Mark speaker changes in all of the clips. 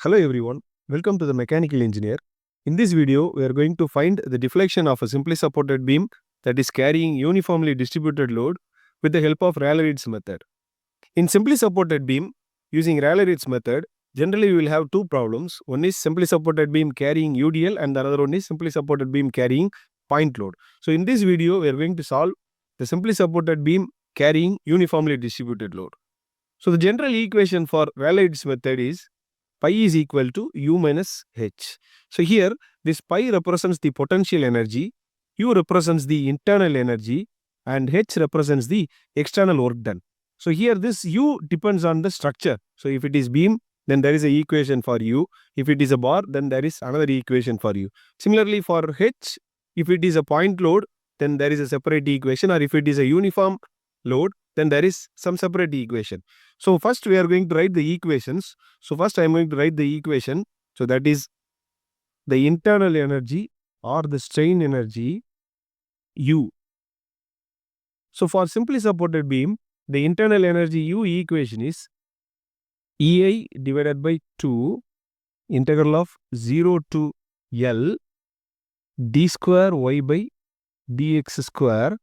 Speaker 1: Hello everyone, welcome to the Mechanical Engineer. In this video, we are going to find the deflection of a simply supported beam that is carrying uniformly distributed load with the help of Rayleigh Ritz method. In simply supported beam, using Rayleigh Ritz method, generally we will have two problems. One is simply supported beam carrying UDL and the other one is simply supported beam carrying point load. So in this video, we are going to solve the simply supported beam carrying uniformly distributed load. So the general equation for Rayleigh Ritz method is pi is equal to U minus H. So here this pi represents the potential energy, U represents the internal energy and H represents the external work done. So here this U depends on the structure. So if it is beam, then there is an equation for U. If it is a bar, then there is another equation for U. Similarly for H, if it is a point load, then there is a separate equation, or if it is a uniform load, then there is some separate equation. So first we are going to write the equations. So first I am going to write the equation. So that is the internal energy or the strain energy U. So for simply supported beam, the internal energy U equation is EI divided by 2 integral of 0 to L d square y by dx square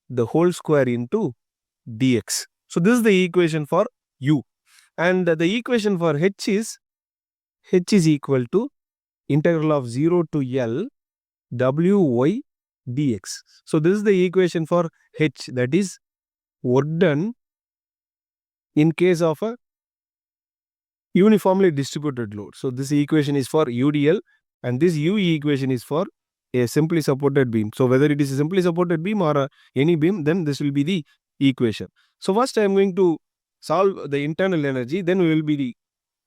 Speaker 1: the whole square into dx. So this is the equation for U. And the equation for H is equal to integral of 0 to L wy dx. So this is the equation for H, that is work done in case of a uniformly distributed load. So this equation is for UDL and this U equation is for a simply supported beam. So whether it is a simply supported beam or any beam, then this will be the equation. So first I am going to solve the internal energy, then we will be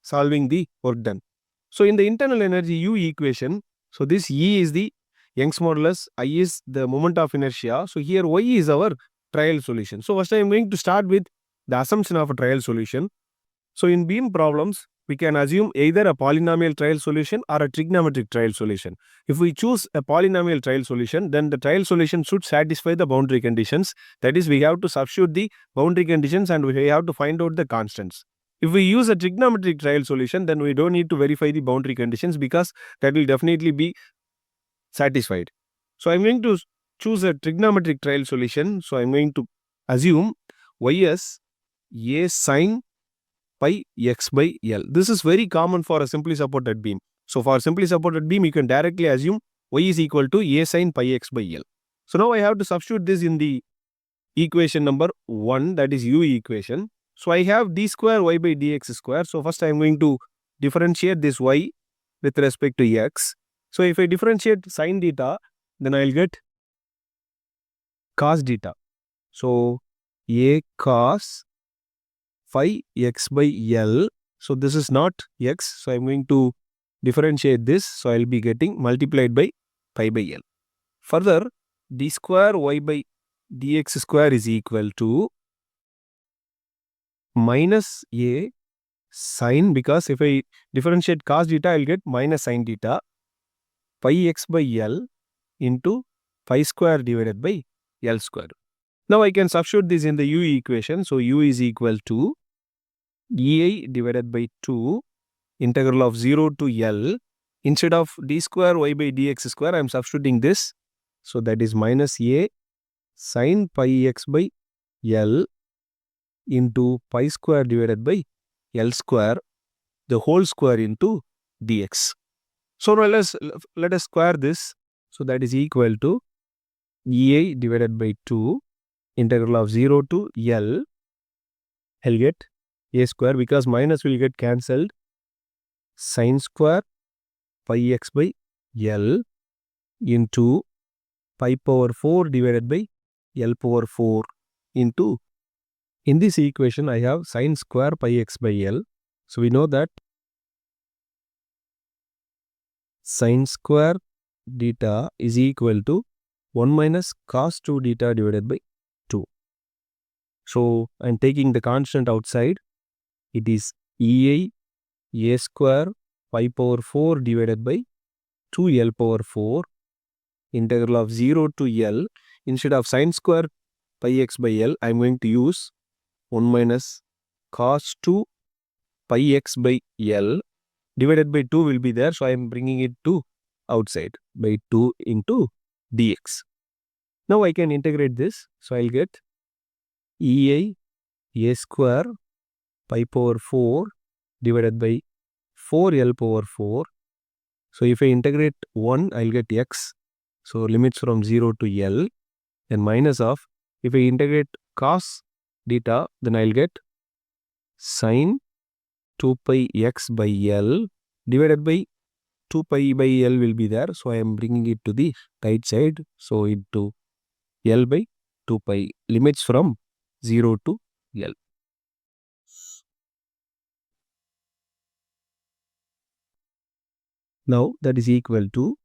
Speaker 1: solving the work done. So in the internal energy U equation, so this E is the Young's modulus, I is the moment of inertia. So here Y is our trial solution. So first I am going to start with the assumption of a trial solution. So in beam problems, we can assume either a polynomial trial solution or a trigonometric trial solution. If we choose a polynomial trial solution, then the trial solution should satisfy the boundary conditions. That is, we have to substitute the boundary conditions and we have to find out the constants. If we use a trigonometric trial solution, then we don't need to verify the boundary conditions because that will definitely be satisfied. So I'm going to choose a trigonometric trial solution. So I'm going to assume y as a sine pi x by L. This is very common for a simply supported beam. So for simply supported beam, you can directly assume y is equal to a sine pi x by L. So now I have to substitute this in the equation number 1, that is U equation. So I have d square y by dx square. So first I am going to differentiate this y with respect to x. So if I differentiate sine theta, then I will get cos theta. So a cos phi x by L. So this is not x. So I am going to differentiate this. So I will be getting multiplied by pi by L. Further, d square y by dx square is equal to minus a sine, because if I differentiate cos theta, I will get minus sine theta pi x by L into pi square divided by L square. Now I can substitute this in the U equation. So U is equal to EI divided by 2 integral of 0 to L. Instead of d square y by dx square, I am substituting this. So that is minus a sine pi x by L into pi square divided by L square, the whole square into dx. So now let us square this. So that is equal to EI divided by 2 integral of 0 to L. I'll get a square because minus will get cancelled. Sine square pi x by L into pi power 4 divided by L power 4 into, in this equation I have sine square pi x by L. So we know that sine square theta is equal to 1 minus cos 2 theta divided by 2. So I am taking the constant outside. It is EI a square pi power 4 divided by 2L power 4 integral of 0 to L. Instead of sine square pi x by L, I am going to use 1 minus cos 2 pi x by L divided by 2 will be there. So I am bringing it to outside by 2 into dx. Now I can integrate this. So I'll get EI a square pi power 4 divided by 4L power 4. So if I integrate 1, I'll get x. So limits from 0 to L. Then minus of, if I integrate cos theta, then I'll get sine 2 pi x by L divided by 2 pi by L will be there. So I am bringing it to the right side. So into L by 2 pi, limits from 0 to L. Now that is equal to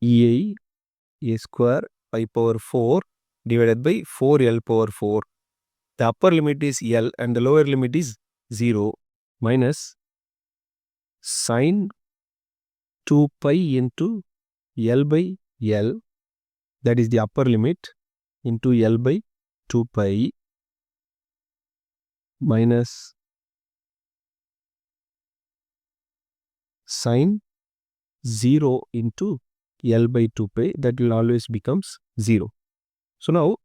Speaker 1: EI a square pi power 4 divided by 4L power 4. The upper limit is L and the lower limit is 0 minus sine 2 pi into L by L, that is the upper limit, into L by 2 pi minus sine 0 into L by 2 pi, that will always becomes 0. So now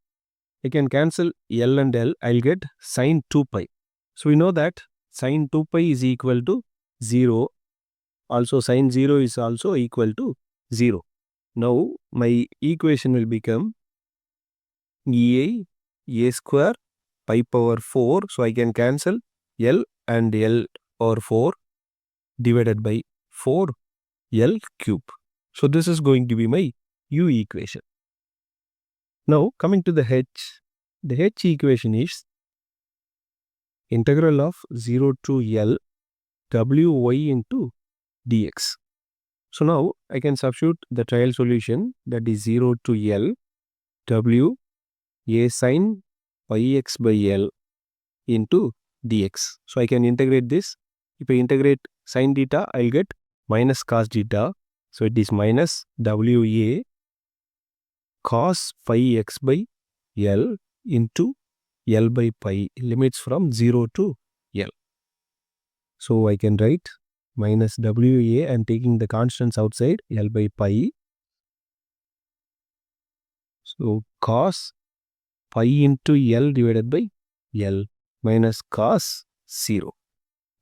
Speaker 1: I can cancel L and L, I'll get sine 2 pi. So we know that sine 2 pi is equal to 0. Also sine 0 is also equal to 0. Now my equation will become EI a square pi power 4. So I can cancel L and L power 4 divided by 4 L cube. So this is going to be my U equation. Now coming to the H equation is integral of 0 to L Wy into dx. So now I can substitute the trial solution, that is 0 to L W a sine pi x by L into dx. So I can integrate this. If I integrate sine theta, I'll get minus cos theta. So it is minus Wa cos pi x by L into L by pi, limits from 0 to L. So I can write minus Wa, and taking the constants outside, L by pi. So cos pi into L divided by L minus cos 0.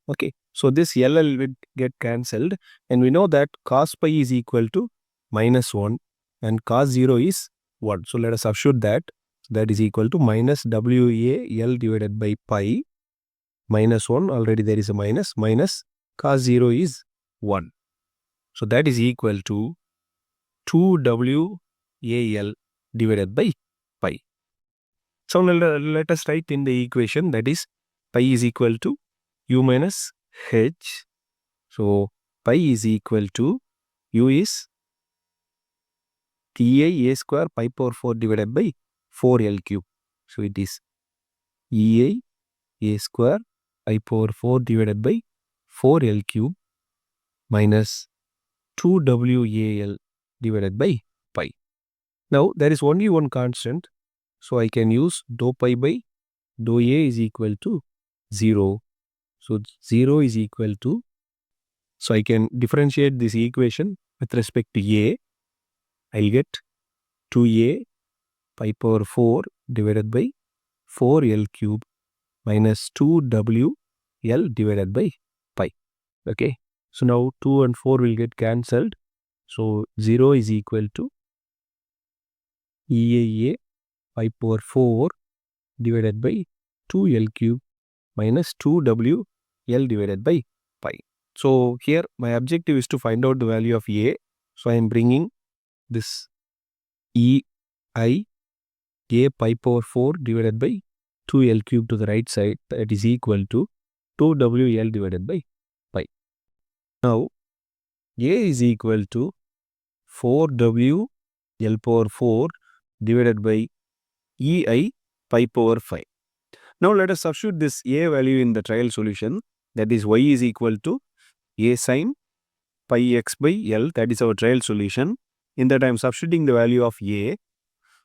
Speaker 1: Okay, so this L will get cancelled, and we know that cos pi is equal to minus 1 and cos 0 is 1. So let us substitute that. That is equal to minus Wa L divided by pi minus 1, already there is a minus cos 0 is 1. So that is equal to 2 WAL divided by pi. So let us write in the equation, that is pi is equal to U minus H. So pi is equal to U is EI a square pi power 4 divided by 4L cube. So it is EI a square pi power 4 divided by 4L cube minus 2WAL divided by pi. Now there is only one constant, so I can use dou pi by dou A is equal to 0. So 0 is equal to, so I can differentiate this equation with respect to A. I'll get 2A pi power 4 divided by 4L cube minus 2WL divided by pi. Okay. So now 2 and 4 will get cancelled. So 0 is equal to EAA pi power 4 divided by 2L cube minus 2WL divided by pi. So here my objective is to find out the value of A. So I am bringing this EI A pi power 4 divided by 2L cube to the right side, that is equal to 2WL divided by pi. Now A is equal to 4WL power 4 divided by EI pi power 5. Now let us substitute this A value in the trial solution, that is y is equal to A sine pi x by L, that is our trial solution. In that I am substituting the value of A.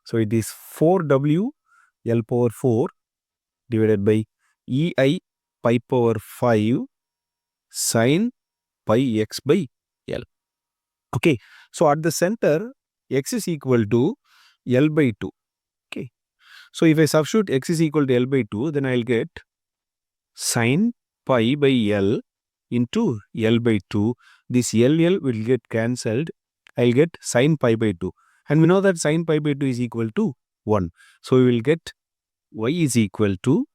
Speaker 1: So it is 4W L power 4 divided by EI pi power 5 sine pi x by L. Okay, so at the center, x is equal to L by 2. Okay, so if I substitute x is equal to L by 2, then I'll get sin pi by L into L by 2. This L will get cancelled. I'll get sin pi by 2. And we know that sin pi by 2 is equal to 1. So we will get y is equal to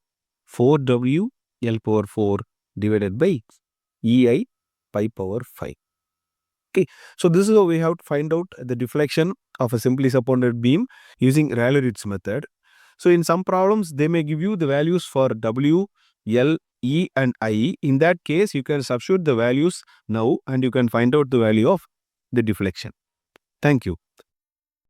Speaker 1: 4w L power 4 divided by EI pi power 5. Okay, so this is how we have to find out the deflection of a simply supported beam using Rayleigh Ritz method. So in some problems, they may give you the values for W, L, E and I. In that case, you can substitute the values now and you can find out the value of the deflection. Thank you.